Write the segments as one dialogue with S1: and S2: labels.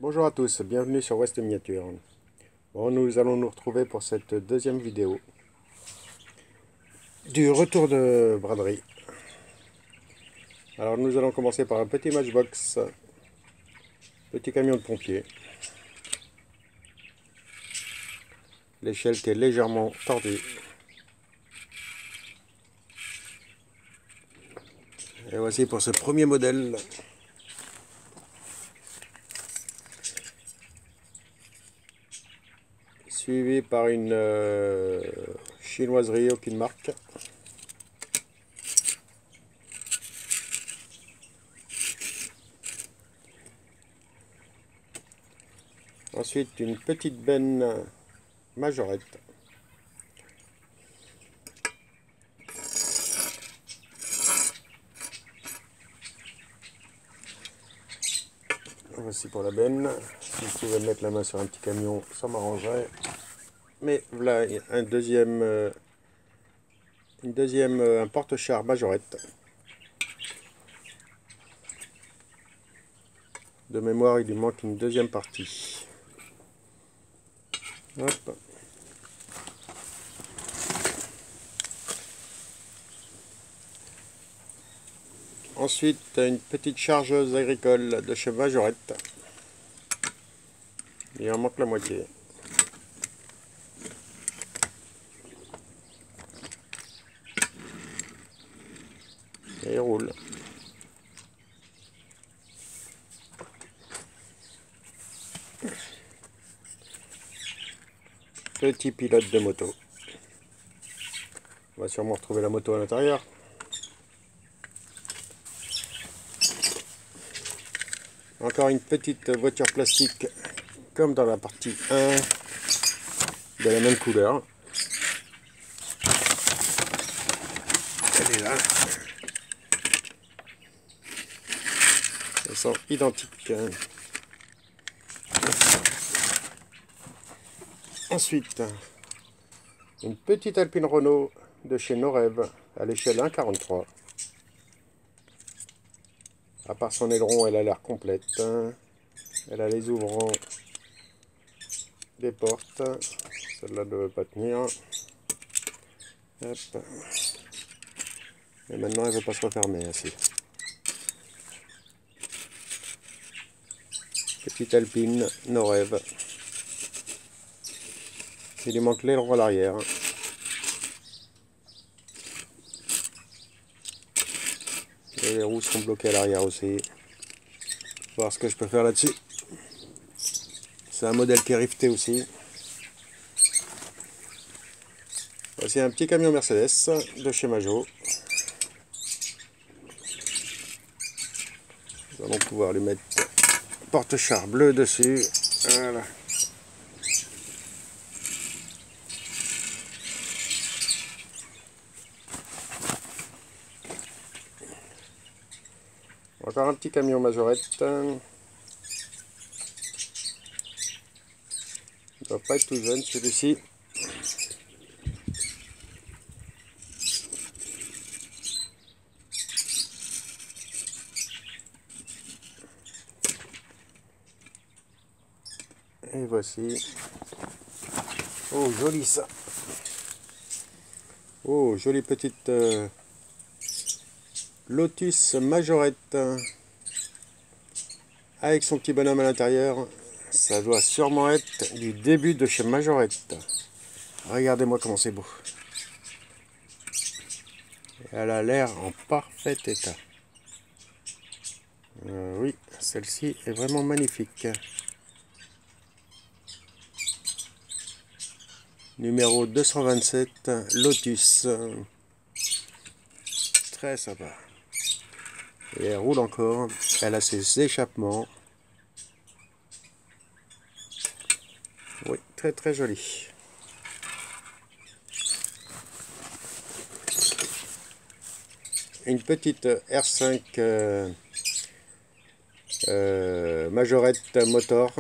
S1: Bonjour à tous, bienvenue sur West Miniature. Bon, nous allons nous retrouver pour cette deuxième vidéo du retour de braderie. Alors nous allons commencer par un petit matchbox, petit camion de pompier. L'échelle qui est légèrement tordue. Et voici pour ce premier modèle. Suivi par une chinoiserie, aucune marque. Ensuite une petite benne majorette. Voici pour la benne. Si je pouvais mettre la main sur un petit camion, ça m'arrangerait. Mais voilà un un porte-char majorette. De mémoire, il lui manque une deuxième partie. Hop. Ensuite, une petite chargeuse agricole de chez Majorette. Il en manque la moitié. Et il roule. Petit pilote de moto. On va sûrement retrouver la moto à l'intérieur. Encore une petite voiture plastique comme dans la partie 1 de la même couleur. Elle est là. Elles sont identiques. Ensuite, une petite Alpine Renault de chez Norev à l'échelle 1,43. À part son aileron, elle a l'air complète. Elle a les ouvrants des portes. Celle-là ne devait pas tenir. Hop. Et maintenant, elle ne veut pas se refermer ainsi. Petite Alpine Norev. Il lui manque l'aileron à l'arrière. Et les roues sont bloquées à l'arrière aussi. Voir ce que je peux faire là-dessus. C'est un modèle qui est rifté aussi. Voici un petit camion Mercedes de chez Majo. Nous allons pouvoir lui mettre porte-char bleu dessus. Voilà. Encore un petit camion Majorette. Il ne doit pas être tout jeune celui-ci. Et voici. Oh, joli ça. Oh, jolie petite Lotus Majorette. Avec son petit bonhomme à l'intérieur. Ça doit sûrement être du début de chez Majorette. Regardez-moi comment c'est beau. Elle a l'air en parfait état. Oui, celle-ci est vraiment magnifique. Numéro 227, Lotus. Très sympa. Et elle roule encore. Elle a ses échappements. Oui, très très jolie. Une petite R5 Majorette motor.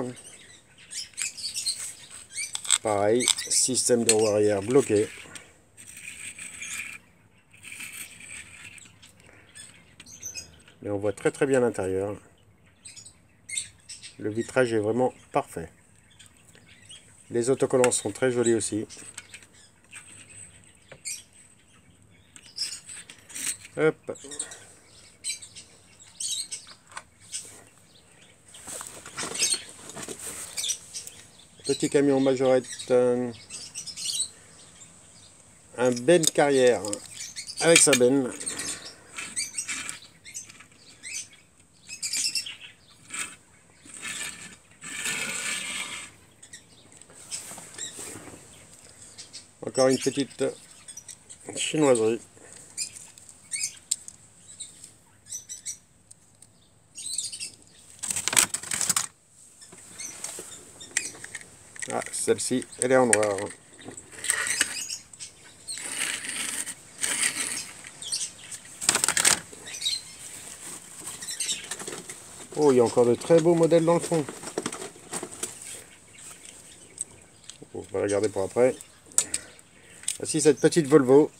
S1: Pareil, système de roue arrière bloqué. Mais on voit très très bien l'intérieur. Le vitrage est vraiment parfait. Les autocollants sont très jolis aussi. Hop. Petit camion majorette, un benne carrière avec sa benne. Encore une petite chinoiserie. Ah, celle-ci, elle est en noir. Oh, il y a encore de très beaux modèles dans le fond. On va regarder pour après. Voici cette petite Volvo,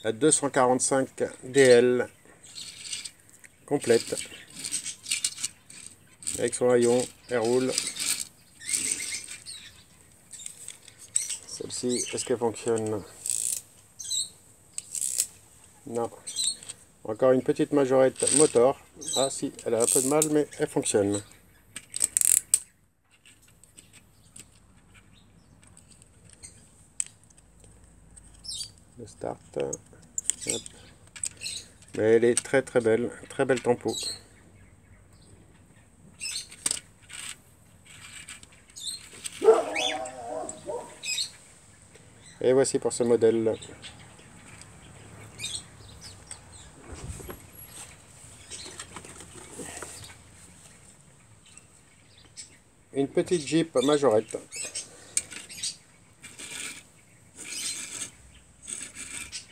S1: la 245 DL, complète, avec son haillon, elle roule. Celle-ci, est-ce qu'elle fonctionne? Non. Encore une petite majorette moteur. Ah si, elle a un peu de mal, mais elle fonctionne. Le start. Hop. Mais elle est très belle tempo. Et voici pour ce modèle. Une petite Jeep majorette.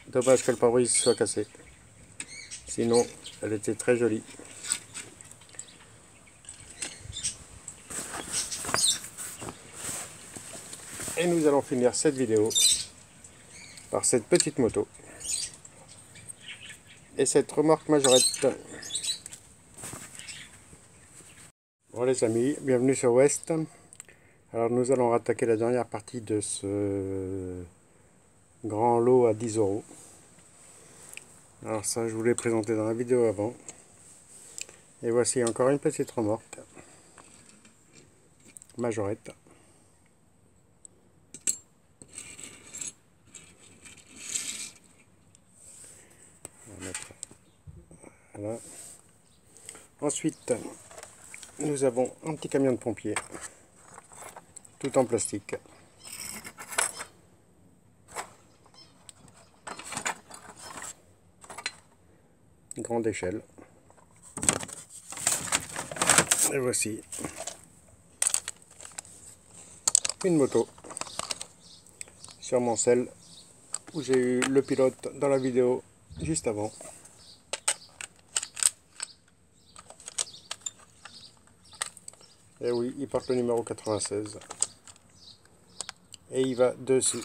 S1: Dommage que le pare-brise soit cassé. Sinon, elle était très jolie. Et nous allons finir cette vidéo par cette petite moto. Et cette remorque majorette. Bon les amis, bienvenue sur West. Alors nous allons rattaquer la dernière partie de ce grand lot à 10 €. Alors ça je vous l'ai présenté dans la vidéo avant. Et voici encore une petite remorque majorette. On va mettre, voilà. Ensuite nous avons un petit camion de pompier tout en plastique. Grande échelle. Et voici une moto, sûrement celle où j'ai eu le pilote dans la vidéo juste avant. Et oui, il porte le numéro 96 et il va dessus.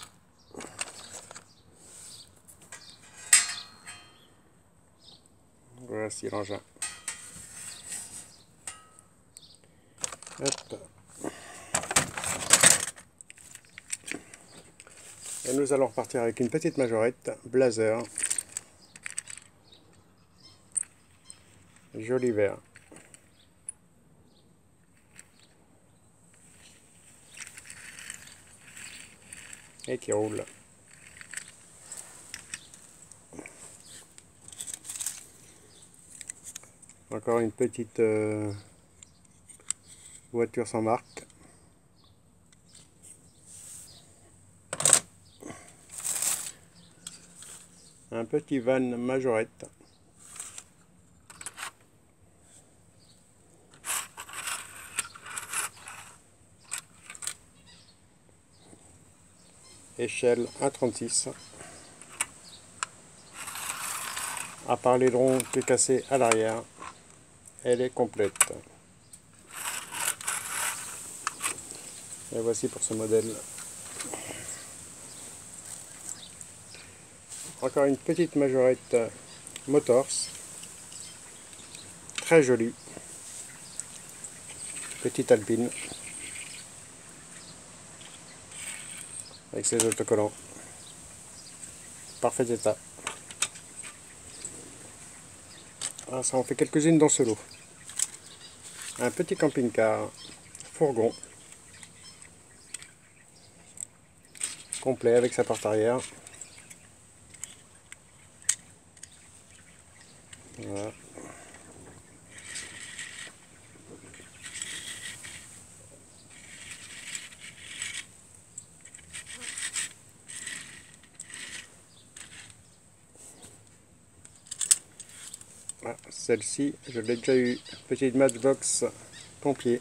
S1: Voici l'engin. Hop. Et nous allons repartir avec une petite majorette Blazer, joli vert. Et qui roule. Encore une petite voiture sans marque. Un petit van majorette. Échelle 1,36. À part l'aileron qui est cassé à l'arrière, elle est complète. Et voici pour ce modèle. Encore une petite majorette Motors, très jolie. petite Alpine avec ses autocollants. Parfait état. Ah, ça en fait quelques-unes dans ce lot. Un petit camping-car fourgon complet avec sa porte arrière. Voilà. Ah, celle-ci, je l'ai déjà eu. Petite Matchbox pompier.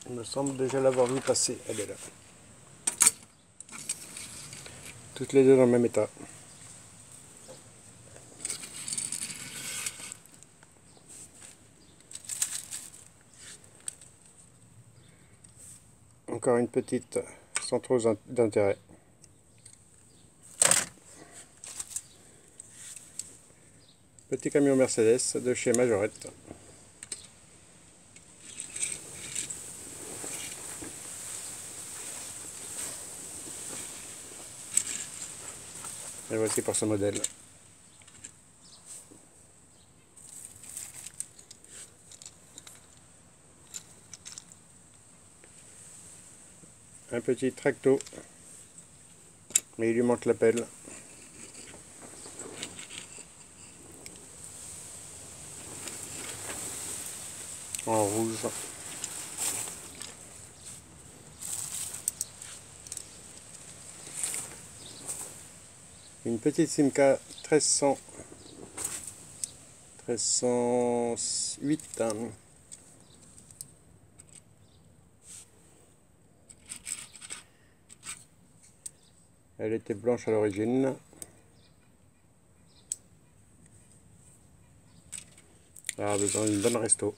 S1: Il me semble déjà l'avoir vu passer. Elle est là. Toutes les deux dans le même état. Encore une petite sans trop d'intérêt. Petit camion Mercedes de chez Majorette. Et voici pour ce modèle. Un petit tracto, mais il lui manque la pelle. En rouge. Une petite Simca 1308. Elle était blanche à l'origine. Elle a besoin d'une bonne resto.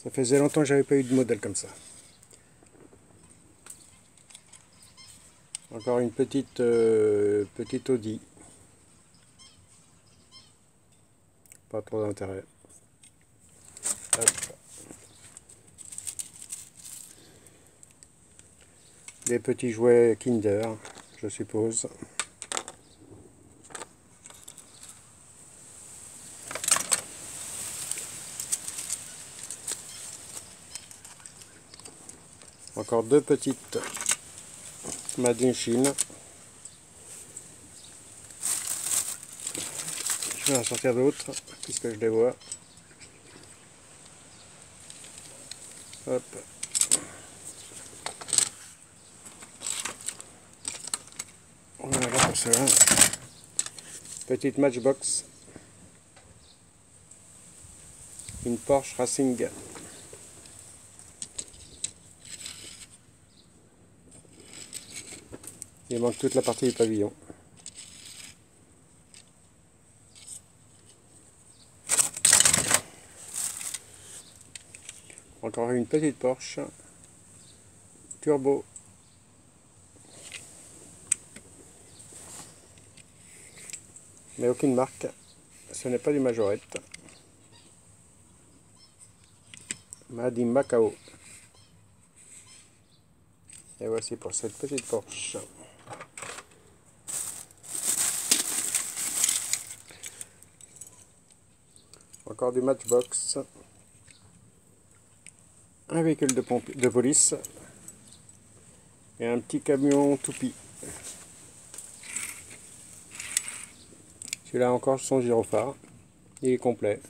S1: Ça faisait longtemps que j'avais pas eu de modèle comme ça. Encore une petite Audi. Pas trop d'intérêt. Des petits jouets Kinder, je suppose. Encore deux petites Made in Chine. Je vais en sortir d'autres puisque je les vois. Hop. Voilà pour cela. Petite Matchbox. Une Porsche Racing. Il manque toute la partie du pavillon. Encore une petite Porsche turbo. Mais aucune marque. Ce n'est pas du Majorette. Made in Macao. Et voici pour cette petite Porsche. Encore du Matchbox. Un véhicule de police. Et un petit camion toupie. Celui-là encore son gyrophare. Il est complet.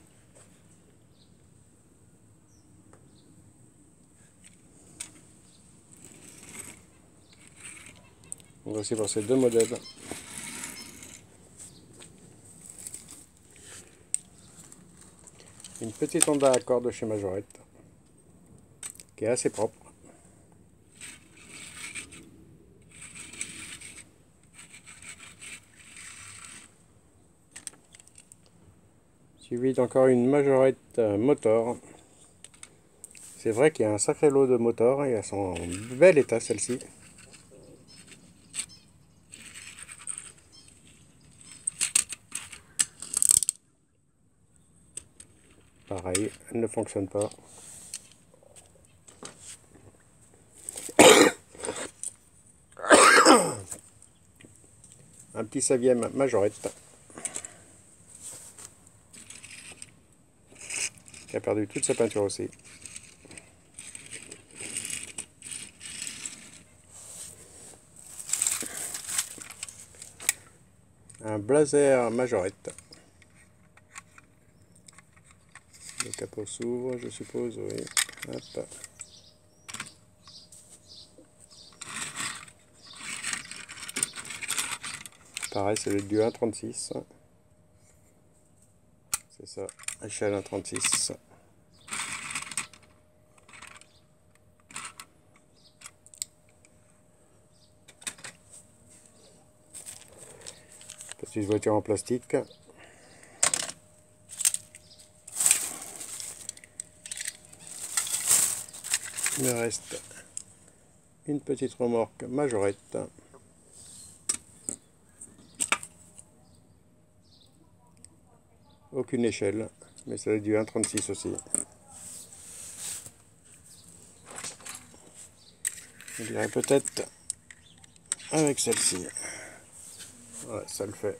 S1: Voici pour ces deux modèles. Une petite Honda Accord de chez Majorette, qui est assez propre. Suivi d'encore une Majorette Motor. C'est vrai qu'il y a un sacré lot de motors et elles sont en bel état celle-ci. Pareil, elle ne fonctionne pas. Un petit Saviem majorette qui a perdu toute sa peinture aussi. Un blazer majorette. Le capot s'ouvre, je suppose, oui. Hop. Pareil, c'est du 1,36. C'est ça, échelle 1,36. Petite voiture en plastique. Il me reste une petite remorque majorette. Aucune échelle, mais c'est du 1,36 aussi. Je dirais peut-être avec celle-ci. Ouais, ça le fait.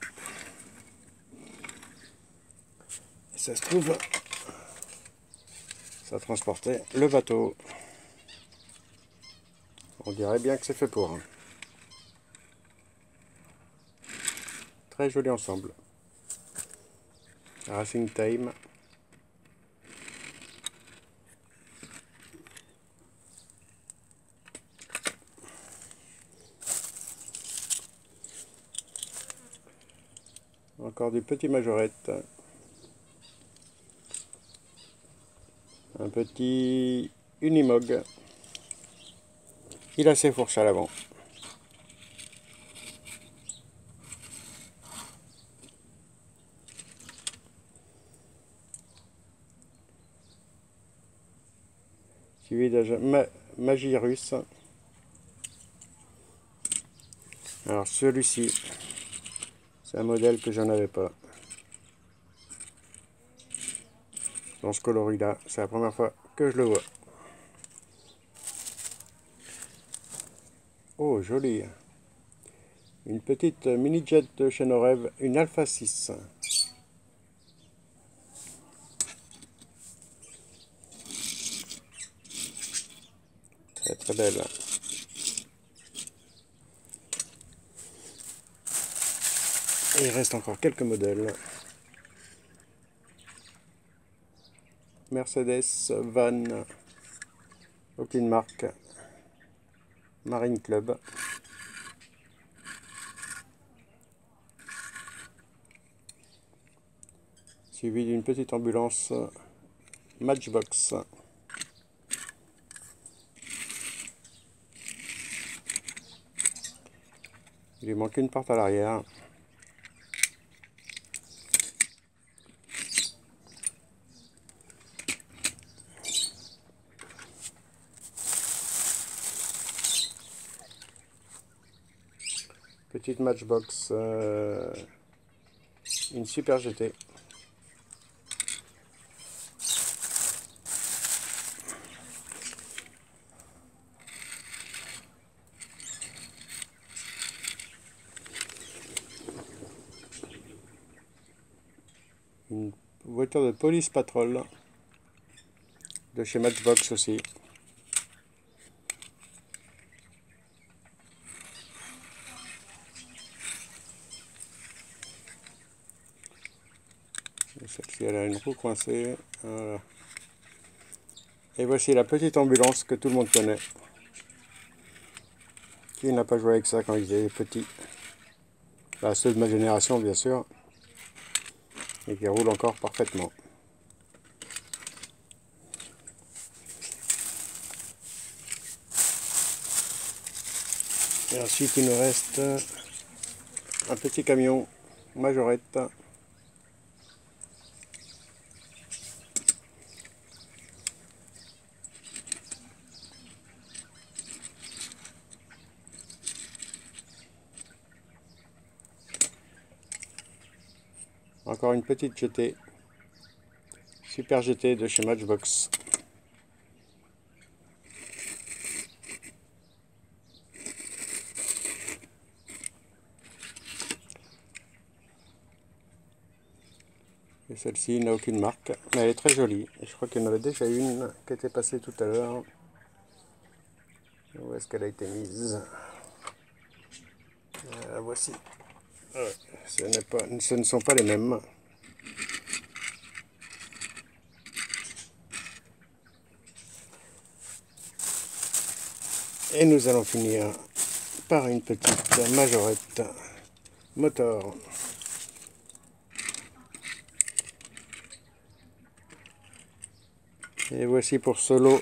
S1: Et ça se trouve, ça transportait le bateau. On dirait bien que c'est fait pour. Très joli ensemble. Racing Time. Encore du petit majorette. Un petit Unimog. Il a ses fourches à l'avant. Suivi de Magie Russe. Alors celui-ci, c'est un modèle que j'en avais pas. Dans ce coloris-là, c'est la première fois que je le vois. Oh, joli. Une petite mini-jet de chez Norev, une Alpha 6. Très très belle. Et il reste encore quelques modèles. Mercedes, Van, aucune marque. Marine Club. Suivi d'une petite ambulance Matchbox. Il lui manque une porte à l'arrière. Petite Matchbox, une Super GT. Une voiture de police patrol de chez Matchbox aussi. Celle-ci, elle a une roue coincée. Voilà. Et voici la petite ambulance que tout le monde connaît. Qui n'a pas joué avec ça quand il était petit? Bah, ceux de ma génération, bien sûr. Et qui roule encore parfaitement. Et ensuite, il nous reste un petit camion majorette. Encore une petite GT. Super GT de chez Matchbox. Et celle-ci n'a aucune marque, mais elle est très jolie. Je crois qu'il y en avait déjà une qui était passée tout à l'heure. Où est-ce qu'elle a été mise? La voici. Ouais, ce ne sont pas les mêmes. Et nous allons finir par une petite majorette motor. Et voici pour ce lot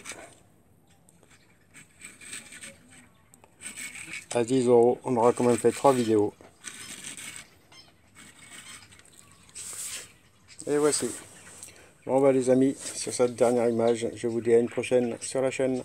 S1: à 10 €. On aura quand même fait 3 vidéos. Et voici. Bon bah les amis, sur cette dernière image, je vous dis à une prochaine sur la chaîne.